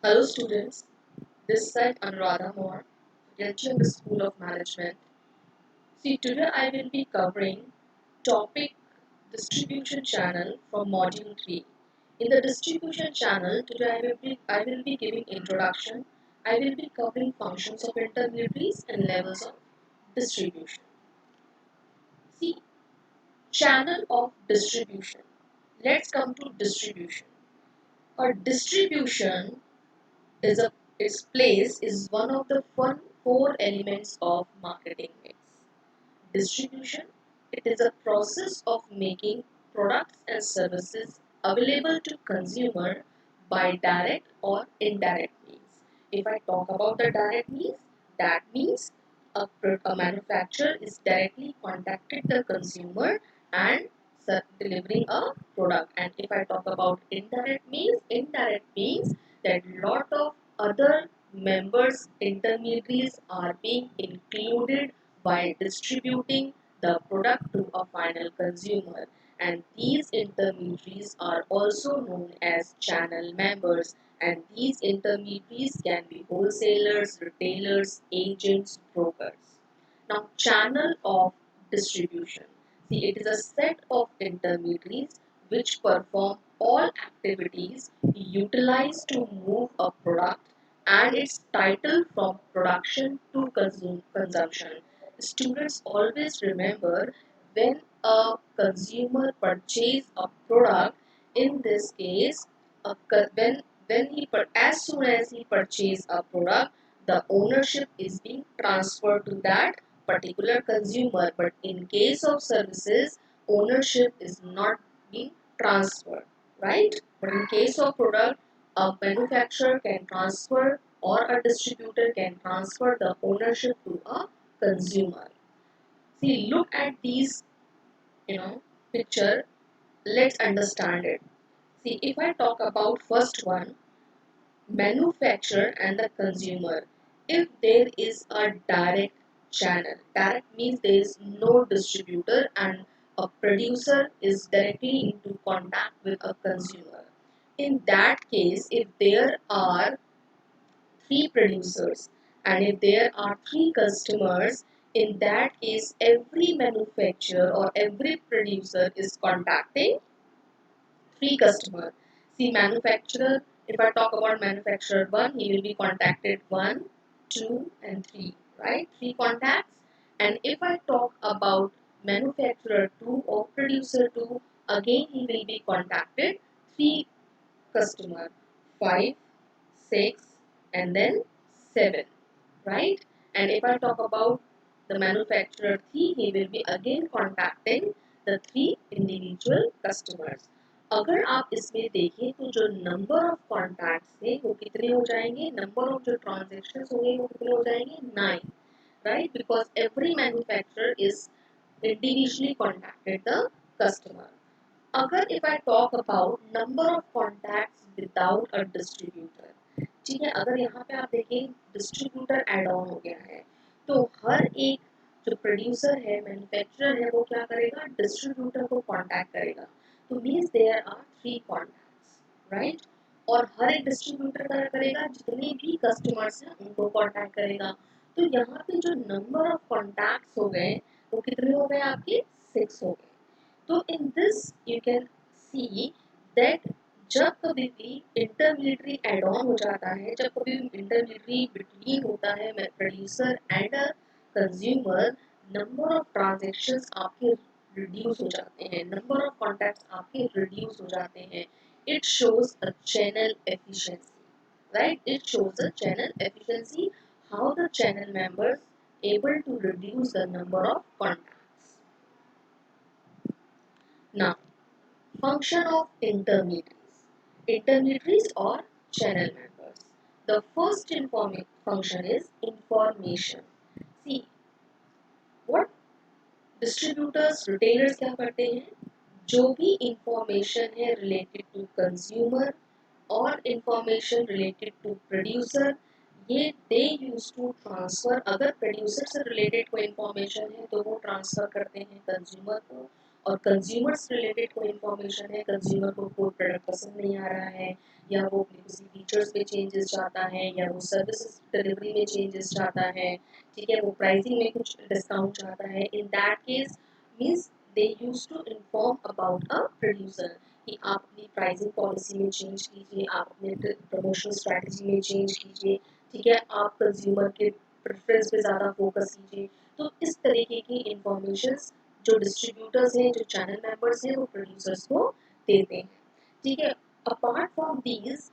Hello students, this side Anuradha Moore, Gentian School of Management. See, today I will be covering topic distribution channel from module 3. In the distribution channel, today I will be giving introduction. I will be covering functions of intermediaries and levels of distribution. See, channel of distribution. Let's come to distribution. A distribution is a its place is one of the four elements of marketing mix. Distribution, it is a process of making products and services available to consumer by direct or indirect means. If I talk about the direct means, that means a manufacturer is directly contacted the consumer and delivering a product. And if I talk about indirect means that lot of other members, intermediaries are being included by distributing the product to a final consumer, and these intermediaries are also known as channel members, and these intermediaries can be wholesalers, retailers, agents, brokers. Now, channel of distribution. See, it is a set of intermediaries which perform all activities utilized to move a product and its title from production to consumption. Students always remember when a consumer purchase a product, in this case, as soon as he purchase a product, the ownership is being transferred to that particular consumer. But in case of services, ownership is not being transferred, right? But in case of product, a manufacturer can transfer or a distributor can transfer the ownership to a consumer. See, look at these, picture. Let's understand it. See, if I talk about first one, manufacturer and the consumer, if there is a direct channel, direct means there is no distributor and a producer is directly into contact with a consumer. In that case, if there are three producers and if there are three customers, in that case every manufacturer or every producer is contacting three customers. See, manufacturer, if I talk about manufacturer 1, he will be contacted 1, 2 and 3, right? 3 contacts. And if I talk about manufacturer 2 or producer 2, again he will be contacted 3 customer, 5, 6 and then 7, right? And if I talk about the manufacturer 3, he will be again contacting the 3 individual customers. अगर आप इसमें देखें तो जो number of contacts थे वो कितने हो जाएंगे, नंबर ऑफ जो ट्रांजेक्शंस होंगे वो कितने हो जाएंगे, 9, right? Because every manufacturer is individually contacted the customer. अगर if I talk about number of contacts without a distributor, ठीक है, अगर यहाँ पे आप देखें डिस्ट्रीब्यूटर एड ऑन हो गया है तो हर एक जो प्रोड्यूसर है, मैन्युफैक्चरर है, वो क्या करेगा, डिस्ट्रीब्यूटर को कांटेक्ट करेगा. तो means there are three contacts, right? और हर एक डिस्ट्रीब्यूटर क्या करेगा, जितने भी कस्टमर्स हैं उनको कांटेक्ट करेगा. तो यहाँ पे जो नंबर ऑफ कॉन्टैक्ट्स हो गए वो कितने हो गए, आपके 6 हो गए. तो in this you can see that जब कभी भी इंटरमीडियरी एड ऑन हो जाता है, जब कभी इंटरमीडियरी बिटवीन होता है producer and a consumer, number of transactions आपके रिड्यूस हो जाते हैं, नंबर ऑफ कॉन्टैक्ट्स आपके रिड्यूस हो जाते हैं. It shows a channel efficiency, right? It shows a channel efficiency, how the channel members able to reduce the number of contacts. Now, function of intermediaries or channel members. The first function is information. See, what distributors, retailers क्या करते हैं, जो भी information है related to consumer और information related to producer, ये they use to transfer. अगर producer से related कोई information है तो वो transfer करते हैं consumer को, और कंज्यूमर्स रिलेटेड कोई इंफॉर्मेशन है, कंज्यूमर को कोई प्रोडक्ट पसंद नहीं आ रहा है, या वो अपने किसी फीचर्स में चेंजेस चाहता है, या वो सर्विसेज डिलीवरी में चेंजेस चाहता है, ठीक है, वो प्राइसिंग में कुछ डिस्काउंट चाहता है, in that case means they use to inform about a producer कि आप अपनी प्राइसिंग पॉलिसी में चेंज कीजिए, आप अपने प्रमोशनल स्ट्रैटेजी में चेंज कीजिए, ठीक है, आप कंज्यूमर के प्रेफरेंस पे ज़्यादा फोकस कीजिए। तो इस तरीके की इंफॉर्मेशन जो डिस्ट्रीब्यूटर्स हैं, जो चैनल मेंबर्स हैं, वो प्रोड्यूसर्स को देते हैं, ठीक है। अपार्ट फ्रॉम दीज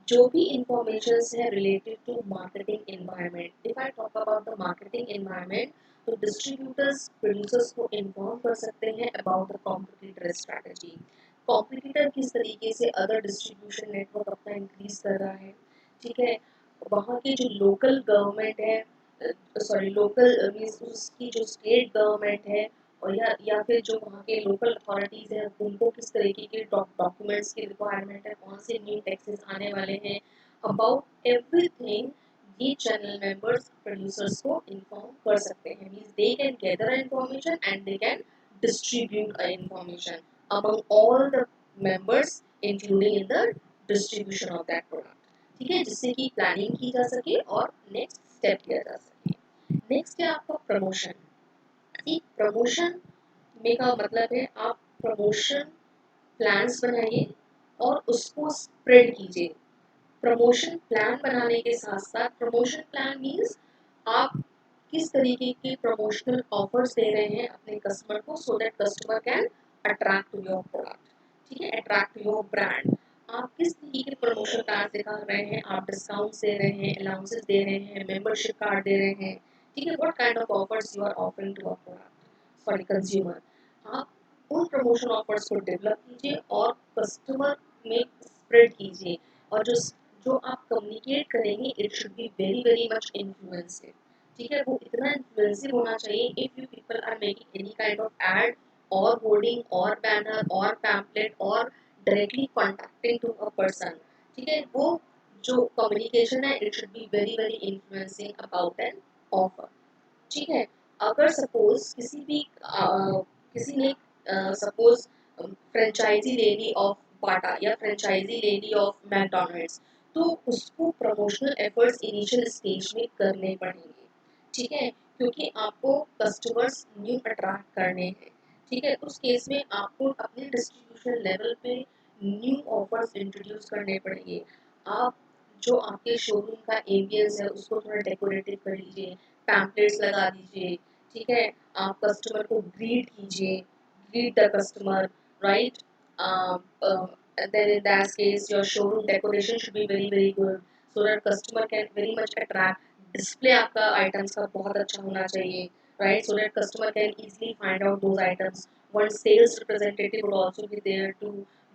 जो भी इंफॉर्मेशन है related to marketing environment, if I talk about the marketing environment, तो डिस्ट्रीब्यूटर्स प्रोड्यूसर्स को इन्फॉर्म कर सकते हैं about the competitor strategy, competitor किस तरीके से अदर डिस्ट्रीब्यूशन नेटवर्क अपना इंक्रीज कर रहा है, ठीक है, वहाँ की जो लोकल गवर्नमेंट है, सॉरी लोकल मीन्स उसकी जो स्टेट गवर्नमेंट है, और या फिर जो वहाँ के लोकल अथॉरिटीज हैं, उनको किस तरीके के डॉक्यूमेंट्स की रिक्वायरमेंट है, कौन से न्यू टैक्सेस आने वाले हैं, अबाउट एवरीथिंग ये चैनल मेंबर्स प्रोड्यूसर्स को इन्फॉर्म कर सकते हैं, means they can gather information and they can distribute information among all the members including in the distribution of that product, ठीक है, जिससे कि प्लानिंग की जा सके और नेक्स्ट स्टेप लिया जा सके। नेक्स्ट है आपका प्रमोशन। प्रमोशन में का मतलब है आप प्रमोशन प्लान्स बनाइए और उसको स्प्रेड कीजिए। प्रमोशन प्लान बनाने के साथ साथ प्रमोशन प्लान मीन्स आप किस तरीके के प्रमोशनल ऑफर्स दे रहे हैं अपने कस्टमर को, so that customer can attract your product, ठीक है, अट्रैक्ट योर ब्रांड। आप किस तरीके के प्रमोशन प्लान दिखा रहे हैं, आप डिस्काउंट्स दे रहे हैं, अलाउंसेस दे रहे हैं, मेंबरशिप कार्ड दे रहे हैं, ठीक है, what kind of offers you are offering to a product sorry consumer. आप उन प्रमोशन ऑफर्स को डेवलप कीजिए और कस्टमर में स्प्रेड कीजिए, और जो आप कम्युनिकेट करेंगे it should be very very much influencive, ठीक है, वो इतना इन्फ्लुएंसिव होना चाहिए। If you people are making any kind of ad और होर्डिंग और बैनर और पैम्पलेट और directly contacting to a person, ठीक है, वो जो कम्युनिकेशन है it should be very very influencing about an offer, ठीक है। अगर सपोज किसी ने सपोज फ्रेंचाइजी ले ली ऑफ बाटा या फ्रेंचाइजी ले ली ऑफ मैकडॉनल्ड्स, तो उसको प्रमोशनल एफर्ट्स इनिशियल स्टेज में करने पड़ेंगे, ठीक है, क्योंकि आपको कस्टमर्स न्यू अट्रैक्ट करने हैं, ठीक है, उस केस में आपको अपने डिस्ट्रीब्यूशन लेवल पे न्यू ऑफर्स इंट्रोड्यूस करने पड़ेंगे। आप जो आपके शोरूम का एम्बियंस है उसको थोड़ा डेकोरेटिव कर लीजिए, पैम्पलेट्स लगा दीजिए, ठीक है, आप कस्टमर को ग्रीट कीजिए, greet the customer, right? Then in that case, your showroom decoration should be very very good, so that customer can very much attract. Display आपका items का बहुत अच्छा होना चाहिए, right? So that customer can easily find out those items. One sales representative would also be there to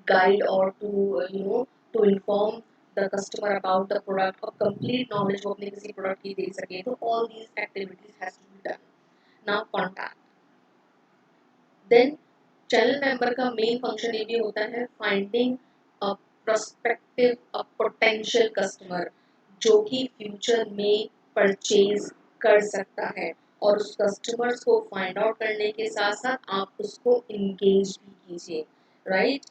guide or to to inform the customer about the product, or complete knowledge वो अपने किसी product की दे सके। तो all these activities has to be done. Now contact. Then channel member का main function ये भी होता है finding a prospective a potential customer जो कि फ्यूचर में परचेज कर सकता है, और उस कस्टमर्स को फाइंड आउट करने के साथ साथ आप उसको इंगेज भी कीजिए, right.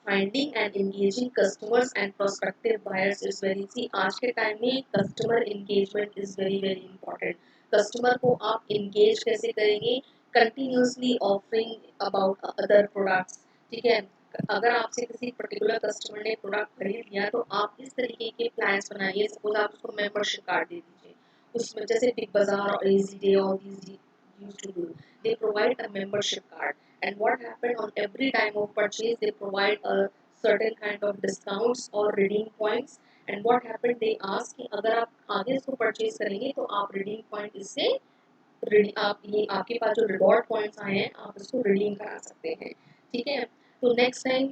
Finding and engaging customers and prospective buyers is very see आज के टाइम में customer engagement is very very important. Customer को आप इंगेज कैसे करेंगे, continuously offering about other products, ठीक है, अगर आपसे किसी पर्टिकुलर कस्टमर ने प्रोडक्ट खरीद लिया तो आप इस तरीके के प्लान्स बनाइए, सपोज आप उसको मेंबरशिप कार्ड दे दीजिए, उसमें जैसे बिग बाजार और इजी डे और these used to do, they provide a membership card, and what happened on every time of purchase they provide a certain kind of discounts or redeem points, and what happened they ask कि अगर आप आगे इसको purchase करेंगे तो आप redeem point इससे आप ये आपके पास जो रिवॉर्ड पॉइंट्स आए हैं आप इसको रिडीम करा सकते हैं, ठीक है। तो नेक्स्ट टाइम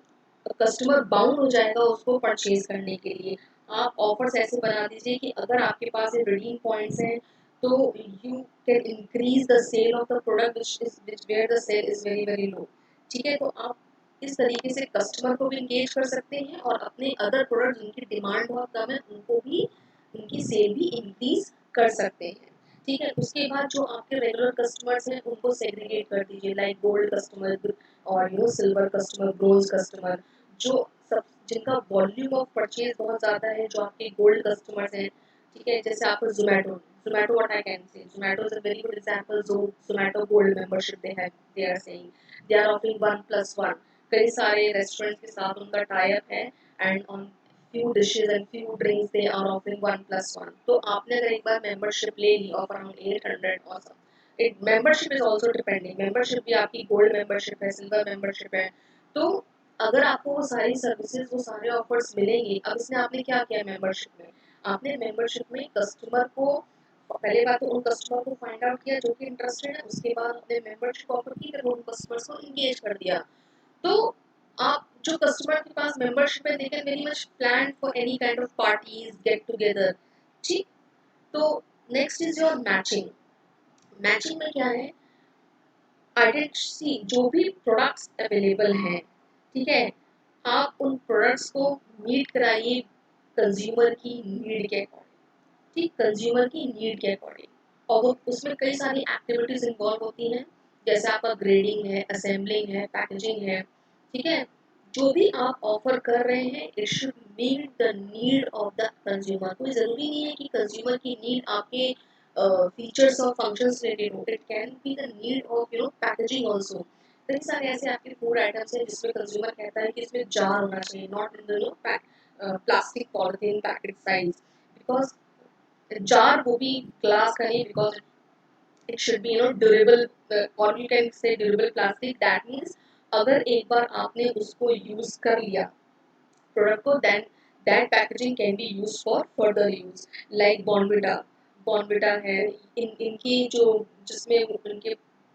कस्टमर बाउंड हो जाएगा उसको परचेज करने के लिए। आप ऑफर्स ऐसे बना दीजिए कि अगर आपके पास ये रिडीम पॉइंट्स हैं तो you can increase the sale of the product which where the sale is very very low, ठीक है। तो आप इस तरीके से कस्टमर को भी इंगेज कर सकते हैं और अपने अदर प्रोडक्ट जिनकी डिमांड बहुत कम है उनको भी उनकी सेल भी इंक्रीज कर सकते हैं, ठीक है। उसके बाद जो आपके रेगुलर कस्टमर्स हैं उनको सेग्रीगेट कर दीजिए, लाइक गोल्ड कस्टमर और सिल्वर कस्टमर, ब्रोंज कस्टमर, जो सब जिनका वॉल्यूम ऑफ परचेज बहुत ज़्यादा है, जो आपके गोल्ड कस्टमर्स हैं। ठीक है, जैसे आपको Zomato, Zomato what I can say, Zomato is a very good example. जो Zomato gold membership they are saying they are offering 1+1। कई सारे रेस्टोरेंट्स के साथ उनका टाई अप है, and on few dishes and few drinks they are offering 1+1। तो आपने अगर एक बार मेंबरशिप ले ली ऑफ अराउंड 800 और सब, it membership is also depending, membership भी आपकी गोल्ड मेंबरशिप है, सिल्वर मेंबरशिप है। तो अगर आपको वो सारी सर्विसेज, वो सारे ऑफर्स मिलेंगे, अब इसमें आपने क्या किया मेंबरशिप में, आपने मेंबरशिप में कस्टमर को, पहले बात तो उन कस्टमर को फाइंड आउट किया जो कि इंटरेस्टेड है, उसके बाद अपने मेंबरशिप ऑफर की, फिर उन कस्टमर्स को इंगेज कर दिया। तो आप जो कस्टमर के पास मेंबरशिप है, they can very much plan for any kind of parties, get together. ठीक। तो next is your matching. Matching में क्या है, आइडेंटिटी, जो भी प्रोडक्ट्स अवेलेबल हैं, ठीक है, आप उन प्रोडक्ट्स को मीट कराइए कंज्यूमर की नीड के अकॉर्डिंग। ठीक, कंज्यूमर की नीड के अकॉर्डिंग। और वो उसमें कई सारी एक्टिविटीज इन्वॉल्व होती हैं, जैसे आपका ग्रेडिंग है, असेंबलिंग है, पैकेजिंग है। ठीक है, जो भी आप ऑफर कर रहे हैं, it should meet the need of the consumer. कोई ज़रूरी नहीं है कि कंज्यूमर की नीड आपके फीचर्स और फंक्शंस रिलेटेड हो, it can be the need of packaging also. कई सारे ऐसे आपके फूड आइटम्स हैं जिसमें कंज्यूमर कहता है कि इसमें जार होना चाहिए, not in the plastic polythene packet size, because jar वो भी ग्लास का नहीं, because it should be durable, or you can say durable plastic। that means अगर एक बार आपने उसको यूज कर लिया प्रोडक्ट को, then that packaging can be used for further use। like Bournvita, Bournvita है, इनकी जो जिसमें उनके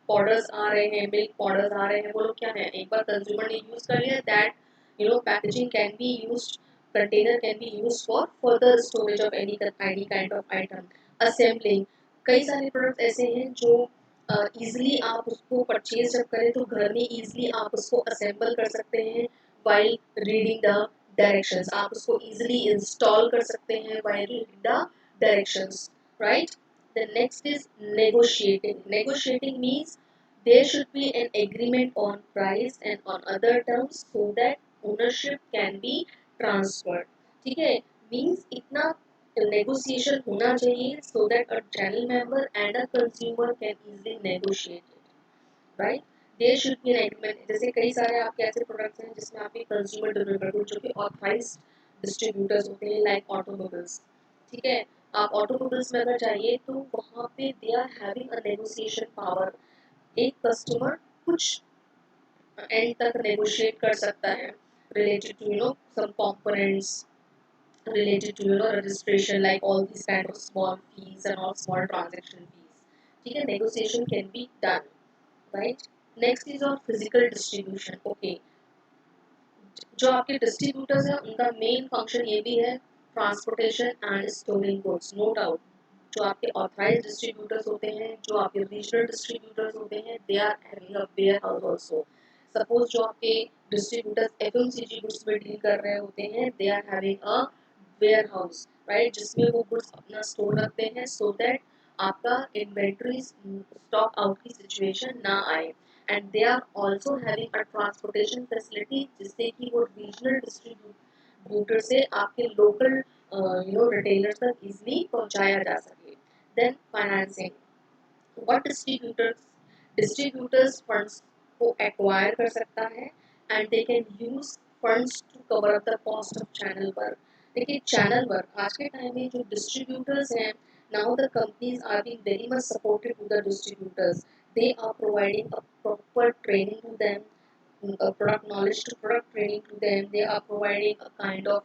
पाउडर्स आ रहे हैं, मिल्क पाउडर्स आ रहे हैं, वो लोग क्या है, एक बार कंज्यूमर ने यूज कर लिया, that packaging can be used, container can be used for further storage of any kind of item. Assembling, कई सारे प्रोडक्ट्स ऐसे हैं जो इजीली आप उसको परचेज जब करें तो घर में इजीली आप उसको असेंबल कर सकते हैं while reading the directions। आप उसको easily install कर सकते हैं while reading the directions, right? The next is negotiating। Negotiating means there should be an agreement on price and on other terms so that ownership can be transferred। ठीक है, means इतना negotiation होना चाहिए so that a channel member and a consumer can easily negotiate it, right? There should be an agreement. जैसे कई सारे आपके ऐसे प्रोडक्ट्स हैं जिसमें आपके कंज्यूमर ड्यूरेबल गुड जो कि ऑथराइज्ड डिस्ट्रीब्यूटर्स होते हैं, लाइक ऑटोमोबाइल्स। ठीक है, आप ऑटोमोबाइल्स में अगर जाइए तो वहाँ पे they are having a negotiation power. एक कस्टमर कुछ एंड तक नेगोशिएट कर सकता है related to some components, related to registration, like all these kind of small fees and all small transaction fees। ठीक है, negotiation can be done, right? Next is on physical distribution. Okay, जो आपके distributors हैं उनका main function ये भी है transportation and storing goods, no doubt. जो आपके ऑथराइज्ड डिस्ट्रीब्यूटर्स होते हैं, जो आपके रीजनल डिस्ट्रीब्यूटर्स होते हैं, they are having a warehouse also. Suppose जो आपके डिस्ट्रीब्यूटर्स एफएमसीजी गुड्स में डील कर रहे होते हैं, they are having a warehouse, right, जिसमें वो गुड्स अपना स्टोर रखते हैं सो दैट आपका इन्वेंट्री स्टॉक आउट की सिचुएशन ना आए। and they are also having a transportation facility जिससे कि वो regional distributor से आपके local retailers तक easily पहुंचाया जा सके। Then financing, what distributors funds को acquire कर सकता है and they can use funds to cover up the cost of channel work। देखिए channel work आज के टाइम में जो distributors हैं, now the companies are being very much supportive to the distributors। they are providing a proper training to them, a product knowledge to product training to them, they are providing a kind of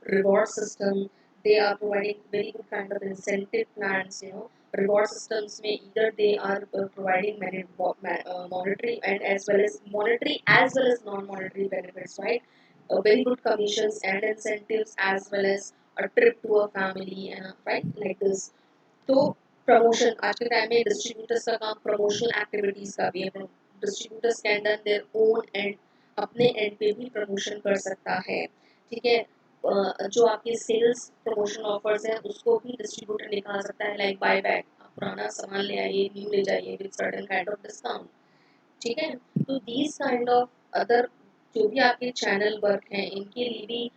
reward system, they are providing very good kind of incentive plans, reward systems may either they are providing monetary and as well as non-monetary benefits, right? Very good commissions and incentives as well as a trip to a family and right like this। तो promotion आज के time में distributors का काम promotional activities का भी है। Distributors can done their own and, अपने एंड पे भी प्रमोशन कर सकता है। ठीक है, जो आपके सेल्स प्रमोशन ऑफर्स हैं उसको भी डिस्ट्रीब्यूटर निकाल सकता है, लाइक बाय बैक। पुराना सामान ले आइए, न्यू ले जाइए with certain kind of discount, ठीक है। तो दीज काइंड ऑफ अदर जो भी आपके चैनल वर्क हैं, इनके लिए भी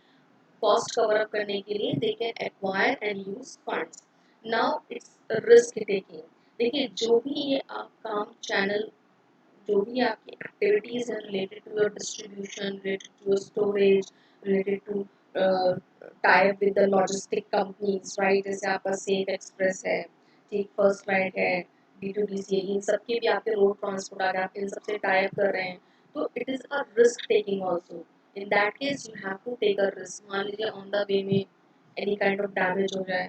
कॉस्ट कवर अप करने के लिए they can acquire and use funds. Now it's risk taking. देखिए जो भी ये आप काम चैनल, जो भी आपकी एक्टिविटीज हैं related to your distribution, related to your storage, related to tie up with the logistic companies, right, जैसे आपका सेफ एक्सप्रेस है, ठीक, फर्स्ट राइट है, D2DC, इन सब के भी आपके रोड ट्रांसपोर्ट आ गए, आप इन सबसे टाई अप कर रहे हैं, तो it is a risk taking also. In that case you have to take a risk. मान लीजिए ऑन द वे में एनी काइंड ऑफ डैमेज हो जाए,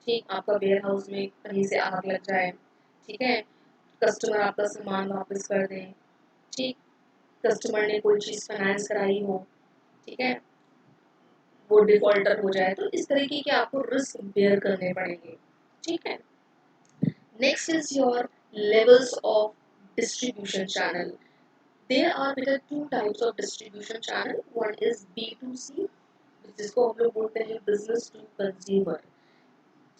ठीक, आपका वेयर हाउस में कहीं से आग लग जाए, ठीक है, कस्टमर आपका सामान वापस कर दें, ठीक, कस्टमर ने कोई चीज़ फाइनेंस कराई हो, ठीक है, वो डिफॉल्टर हो जाए, तो इस तरीके के आपको रिस्क बेयर करने पड़ेंगे, ठीक है। Next is your levels of distribution channel. There are बेटा two types of distribution channel. One is B2C, जिसको हम लोग बोलते हैं बिजनेस टू कंज्यूमर,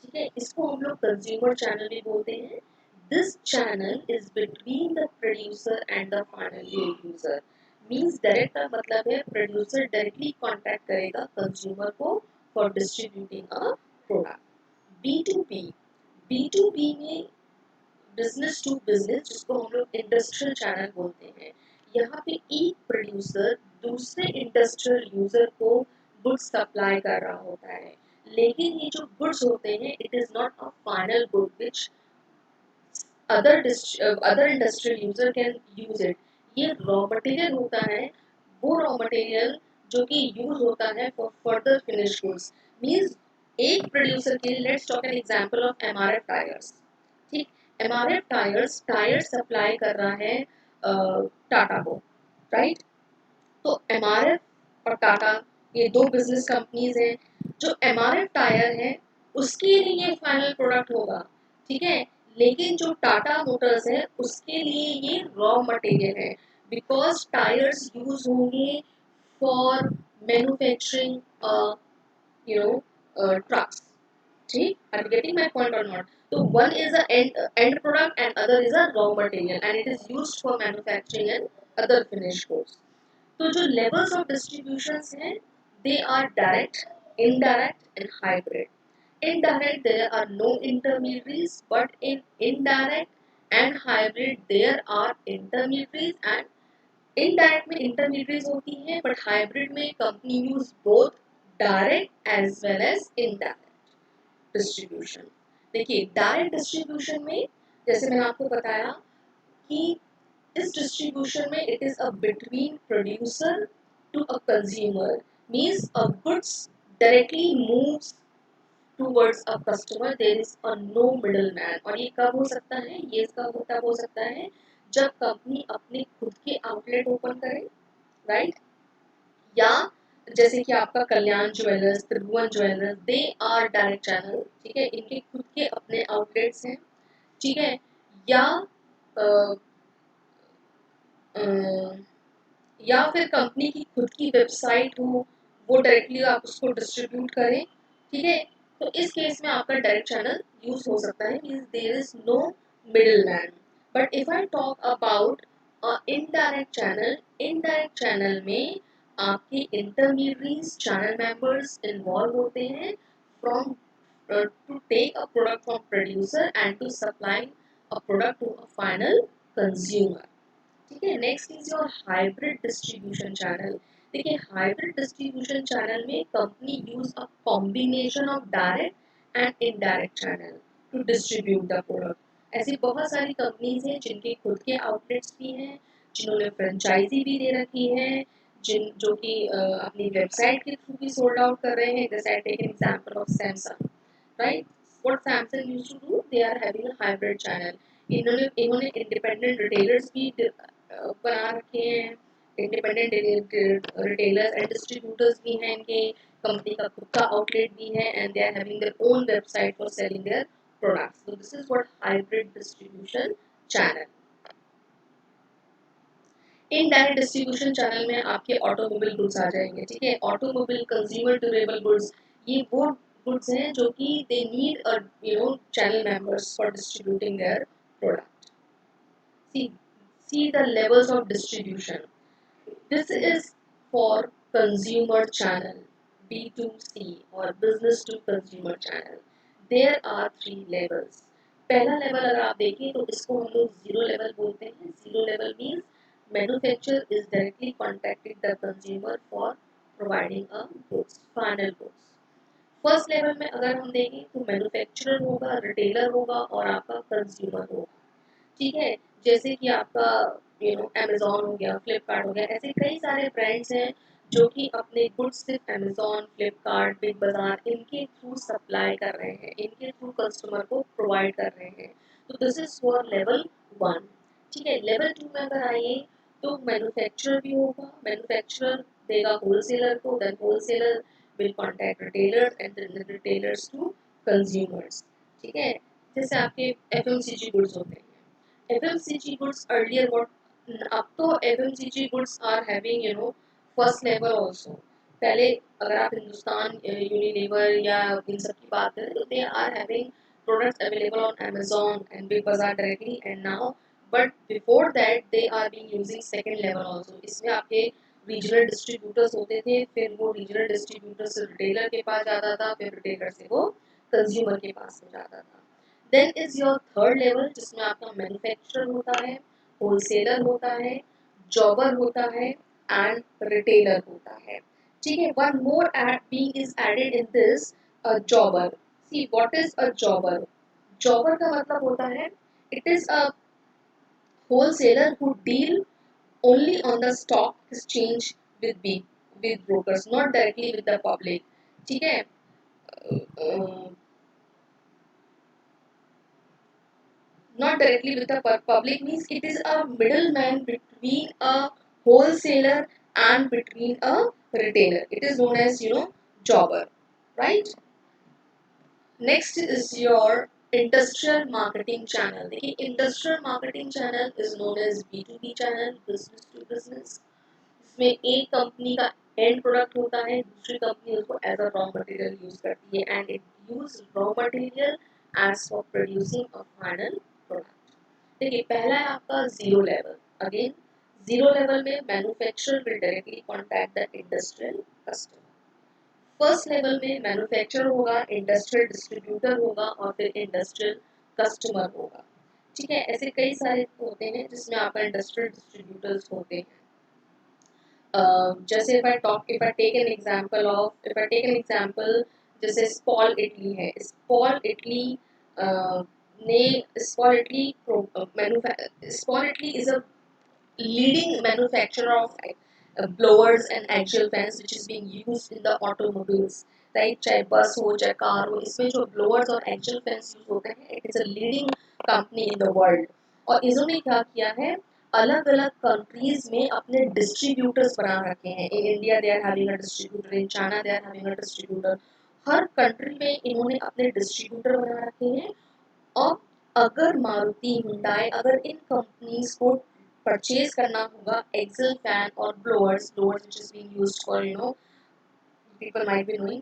ठीक है, इसको हम लोग कंज्यूमर चैनल भी बोलते हैं। This channel is between the producer and the final user. Means direct का मतलब है प्रोड्यूसर डायरेक्टली कांटेक्ट करेगा कंज्यूमर को for distributing a product. B2B, B2B में बिजनेस टू बिजनेस, जिसको हम लोग इंडस्ट्रियल चैनल बोलते हैं, यहाँ पे एक प्रोड्यूसर दूसरे इंडस्ट्रियल यूजर को गुड्स सप्लाई कर रहा होता है, लेकिन ये जो गुड्स होते हैं it is not a final good which other industrial user can use it. ये रॉ मटेरियल होता है, वो रॉ मटेरियल जो कि यूज होता है for further finish goods. Means एक प्रोड्यूसर के लिए, let's talk N example of MRF tyres, ठीक, MRF टायर्स टायर सप्लाई कर रहा है टाटा को, राइट। तो MRF और टाटा ये दो बिजनेस कंपनीज हैं। जो MRF टायर है उसके लिए ये फाइनल प्रोडक्ट होगा, ठीक है, लेकिन जो टाटा मोटर्स है उसके लिए ये रॉ मटेरियल है, बिकॉज टायर्स यूज होंगे फॉर मैन्युफैक्चरिंग ट्रक्स, ठीक, are you getting my point or not? So one is a end product and other is a raw material and it is used for manufacturing and other finished goods. तो जो levels of distributions हैं, they are direct, indirect and hybrid. Indirect there are no intermediaries, but in indirect and hybrid there are intermediaries, and indirect में intermediaries होती हैं, but hybrid में company use both direct as well as indirect distribution. देखिए direct distribution में जैसे मैंने आपको बताया कि इस डिस्ट्रीब्यूशन में it is a between producer to a consumer, means a goods directly moves towards a customer, there is a no middleman. और ये कब हो सकता है, ये कब हो सकता है जब कंपनी अपने खुद के आउटलेट ओपन करे, राइट, या जैसे कि आपका Kalyan jewellers, Tribhuvan jewellers, they are direct channel, ठीक है, इनके खुद के अपने आउटलेट्स हैं, ठीक है, या अ, अ, या फिर कंपनी की खुद की वेबसाइट हो, वो डायरेक्टली आप उसको डिस्ट्रीब्यूट करें, ठीक है, तो इस केस में आपका डायरेक्ट चैनल यूज हो सकता है, means there is no middle man. But if I talk about indirect channel, indirect channel में आपके इंटरमीडियरीज चैनल मेंबर्स इन्वॉल्व होते हैं from to take a product from producer and to supply a product to a final consumer, ठीक है। Next is your hybrid distribution channel. देखिए hybrid distribution channel में company use a combination of direct and indirect channel to distribute the product. ऐसी बहुत सारी companies हैं जिनके खुद के आउटलेट्स भी हैं, जिन्होंने फ्रेंचाइजी भी दे रखी है, जिन जो कि अपनी वेबसाइट के थ्रू भी सोल्ड आउट कर रहे हैं। जैसे I take an example of Samsung, right, what Samsung used to do, they are having a hybrid channel. इन्होंने इन्होंने इंडिपेंडेंट रिटेलर्स भी बना रखे हैं, इंडिपेंडेंट रिटेलर्स एंड डिस्ट्रीब्यूटर्स भी हैं, इनके कंपनी का खुद का आउटलेट भी है, and they are having their own website for selling their products. So this is what hybrid distribution channel. Indirect distribution channel में आपके ऑटोमोबाइल गुड्स आ जाएंगे, ठीक है, ऑटोमोबाइल, कंज्यूमर ड्यूरेबल गुड्स, ये वो गुड्स हैं जो कि they need channel members for distributing their product. See, see the levels of distribution. This is for consumer channel, B2C or business to consumer channel. There are three levels. पहला level अगर आप देखें तो इसको हम लोग जीरो लेवल बोलते हैं. Zero level means manufacturer is directly contacting the consumer for providing a goods, final goods. First level में अगर हम देखें तो मैन्युफैक्चरर होगा, रिटेलर होगा और आपका कंज्यूमर होगा. ठीक है, जैसे कि आपका अमेजोन हो गया, फ्लिपकार्ट हो गया, ऐसे कई सारे ब्रांड्स हैं जो कि अपने गुड्स सिर्फ अमेजोन, फ्लिपकार्ट, बिग बाजार इनके थ्रू सप्लाई कर रहे हैं, इनके थ्रू कस्टमर को प्रोवाइड कर रहे हैं. तो दिस इज फॉर लेवल 1. ठीक है, लेवल 2 में अगर आइए तो मैन्युफैक्चरर भी होगा. मैन्युफैक्चरर देगा होलसेलर को, then wholesaler will contact retailers and then retailers to consumers. ठीक है, जैसे आपके एफएमसीजी गुड्स होते हैं. FMCG goods earlier what up to FMCG goods are having first level also. पहले अगर आप हिंदुस्तान यूनिलीवर या इन सब की बात करें तो they are having products available on Amazon and Big Bazaar directly and now but before that they are being using second level also. इसमें आपके रीजनल डिस्ट्रीब्यूटर्स होते थे, फिर वो रीजनल डिस्ट्रीब्यूटर से रिटेलर के पास जाता था, फिर रिटेलर से वो कंज्यूमर के पास में जाता था. Then is your third level जिसमें आपका मैन्युफैक्चरर होता है, होलसेलर होता है, जॉबर होता है एंड रिटेलर होता है. ठीक है, one more be is added in this jobber. See what is a jobber? Jobber का मतलब होता है it is a wholesaler who deal only on the stock exchange with with brokers, not directly with the public. ठीक है, not directly with the public means it is a middleman between a wholesaler and between a retailer. It is known as jobber, right? Next is your industrial marketing channel. The industrial marketing channel is known as B2B channel, business to business. इसमें एक company का and product होता है, दूसरी company उसको as a raw material use करती है and it use raw material as for producing a final product. देखिए, पहला है आपका zero level. Again zero level में manufacturer will directly contact the industrial customer. First level में manufacturer होगा, industrial distributor होगा और फिर इंडस्ट्रियल कस्टमर होगा. ठीक है, ऐसे कई सारे होते हैं जिसमें आपका इंडस्ट्रियल डिस्ट्रीब्यूटर्स होते हैं. जैसे if I take an example जैसे स्पॉल इटली है. स्पॉल इटली ने Supaul Italy is a leading manufacturer of blowers and axial fans which is being used in the automobiles, right? चाहे बस हो चाहे कार हो, इसमें जो blowers और axial fans यूज होते हैं, it is a leading company in the world. और इन्होंने क्या किया है, अलग अलग कंट्रीज में अपने डिस्ट्रीब्यूटर्स बना रखे हैं. In India they are having a distributor, in China they are having a distributor. हर कंट्री में इन्होंने अपने डिस्ट्रीब्यूटर बना रखे हैं. और अगर मारुति, हुंडई, अगर इन कंपनीज को परचेज करना होगा एक्सेल फैन और blowers which is being used for people might be knowing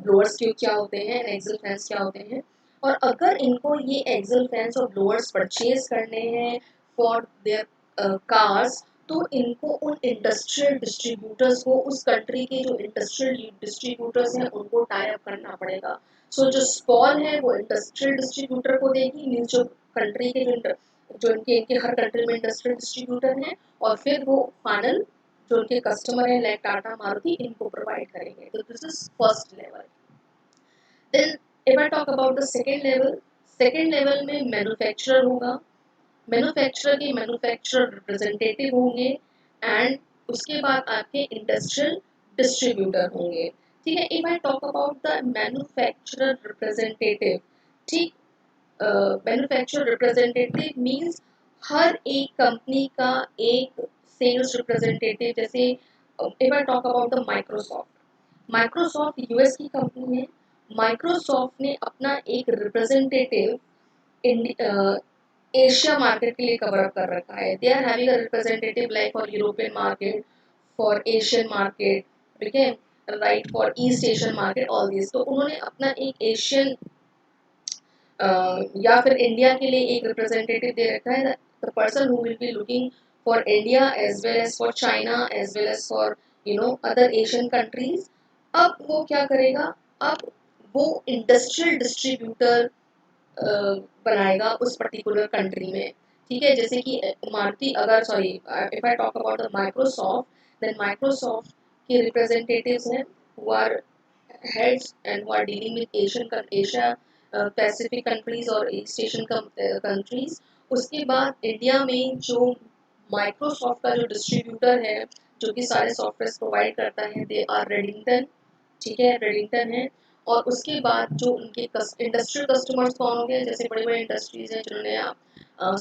blowers क्या होते हैं एंड एक्सेल फैंस क्या होते हैं. और अगर इनको ये एक्सेल फैंस और ब्लोअर्स परचेज करने हैं फॉर देयर कार्स, तो इनको उन इंडस्ट्रियल डिस्ट्रीब्यूटर्स को, उस कंट्री के जो इंडस्ट्रियल डिस्ट्रीब्यूटर्स हैं उनको टाई अप करना पड़ेगा. सो जो स्पॉल है वो इंडस्ट्रियल डिस्ट्रीब्यूटर को देगी, मीन्स जो कंट्री के जो इनके हर कंट्री में इंडस्ट्रियल डिस्ट्रीब्यूटर हैं, और फिर वो फाइनल जो उनके कस्टमर हैं लाइक टाटा, मारुति, इनको प्रोवाइड करेंगे. तो this is first level. Then if I talk about the second level में मैन्युफैक्चरर होगा. मैन्युफैक्चरर के मैन्युफैक्चरर रिप्रेजेंटेटिव होंगे एंड उसके बाद आपके इंडस्ट्रियल डिस्ट्रीब्यूटर होंगे. ठीक है, if I talk about the manufacturer representative, ठीक, मैन्युफैक्चरर रिप्रेजेंटेटिव मींस हर एक कंपनी का एक सेल्स रिप्रेजेंटेटिव. जैसे if I talk about the Microsoft US की कंपनी है. माइक्रोसॉफ्ट ने अपना एक रिप्रेजेंटेटिव एशिया मार्केट के लिए कवर अप कर रखा है. They are having a representative like for European market, for Asian market. ठीक है, right, for east Asian market, all this. तो उन्होंने अपना एक एशियन या फिर इंडिया के लिए एक रिप्रेजेंटेटिव दे रखा है, the person who will be looking for India as well as for China as well as for other Asian countries. अब वो क्या करेगा, अब वो इंडस्ट्रियल डिस्ट्रीब्यूटर बनाएगा उस पर्टिकुलर कंट्री में। ठीक है, जैसे कि मारुति, अगर sorry if I talk about the Microsoft, then Microsoft के रिप्रेजेंटेटिव्स हैं who are heads and who are dealing with Asia Pacific countries और East Asian countries। उसके बाद इंडिया में जो माइक्रोसॉफ्ट का जो डिस्ट्रीब्यूटर है, जो कि सारे सॉफ्टवेयर प्रोवाइड करता है, दे आर रेडिंगटन। ठीक है, रेडिंगटन है। और उसके बाद जो उनके इंडस्ट्रियल कस्टमर्स कौन हो गए, जैसे बड़ी बड़ी इंडस्ट्रीज हैं जिन्होंने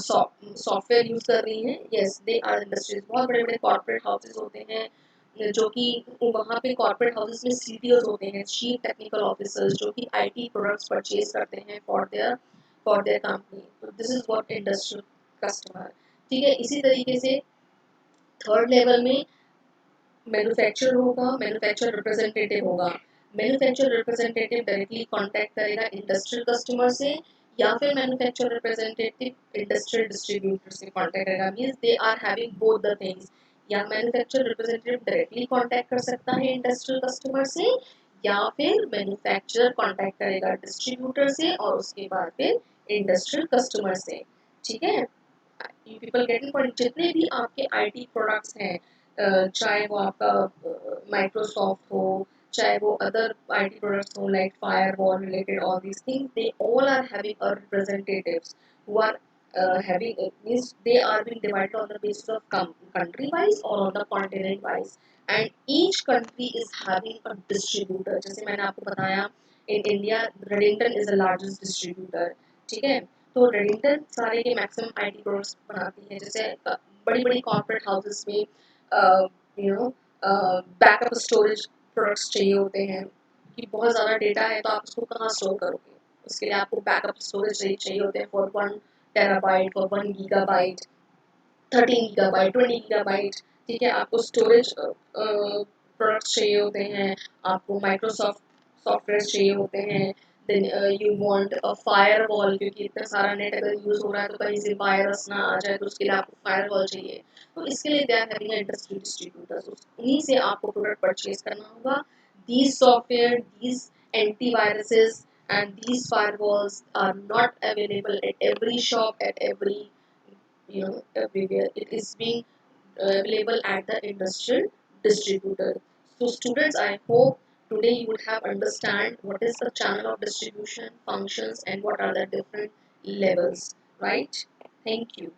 सॉफ्टवेयर यूज कर रही हैं, यस दे आर इंडस्ट्रीज। बहुत बड़े बड़े कॉर्पोरेट हाउसेज होते हैं, जो कि वहाँ पे कॉर्पोरेट हाउसेस में सीटीओज होते हैं, चीफ टेक्निकल ऑफिसर्स, जो कि आईटी प्रोडक्ट्स परचेज करते हैं फॉर देयर कंपनी। तो this is what industrial customer. ठीक है, इसी तरीके से थर्ड लेवल में मैन्युफैक्चरर होगा, मैन्युफैक्चरर रिप्रेजेंटेटिव होगा। मैन्युफैक्चरर रिप्रेजेंटेटिव डायरेक्टली कांटेक्ट करेगा इंडस्ट्रियल कस्टमर से, या फिर मैन्युफैक्चरर रिप्रेजेंटेटिव इंडस्ट्रियल डिस्ट्रीब्यूटर से कांटेक्ट करेगा। Means they are having both the things. या मैन्युफैक्चरर रिप्रेजेंटेटिव डायरेक्टली कांटेक्ट कर सकता है इंडस्ट्रियल कस्टमर से, या फिर मैन्युफैक्चरर कांटेक्ट करेगा डिस्ट्रीब्यूटर से, और उसके बाद फिर इंडस्ट्रियल कस्टमर से। ठीक है, यू पीपल गेटिंग पॉइंट। जितने भी आपके आईटी प्रोडक्ट्स हैं, चाहे वो आपका माइक्रोसॉफ्ट हो, चाहे वो अदर आईटी प्रोडक्ट्स हो like firewall related, all these things, they all are having a representatives who are having means they are being divided on the basis of country wise or on the continent wise, and each country is having a distributor। जैसे मैंने आपको बताया, in India Redington is the largest distributor। ठीक है, तो Redington सारे के maximum IT products बनाती है। जैसे बड़ी बड़ी कॉर्पोरेट हाउसेस में you know backup storage products चाहिए होते हैं, कि बहुत ज़्यादा डेटा है तो आप उसको कहाँ स्टोर करोगे, उसके लिए आपको बैकअप स्टोरेज चाहिए होते हैं for 1 terabyte, for 1 gigabyte, 13 gigabyte, 20 gigabyte. ठीक है, आपको स्टोरेज प्रोडक्ट्स चाहिए होते हैं, आपको माइक्रोसॉफ्ट सॉफ्टवेयर चाहिए होते हैं। Then you want a firewall, क्योंकि इतना सारा नेट अगर यूज हो रहा है तो कहीं से वायरस ना आ जाए, तो उसके लिए आपको फायरवॉल चाहिए। तो इसके लिए they are having industry distributors, उन्हीं से आपको प्रोडक्ट परचेज करना होगा। These software, these antiviruses and these firewalls are not available at every shop, at every everywhere. It is being available at the industrial distributor. So students, I hope today you would have understand what is the channel of distribution, functions, and what are the different levels, right? Thank you.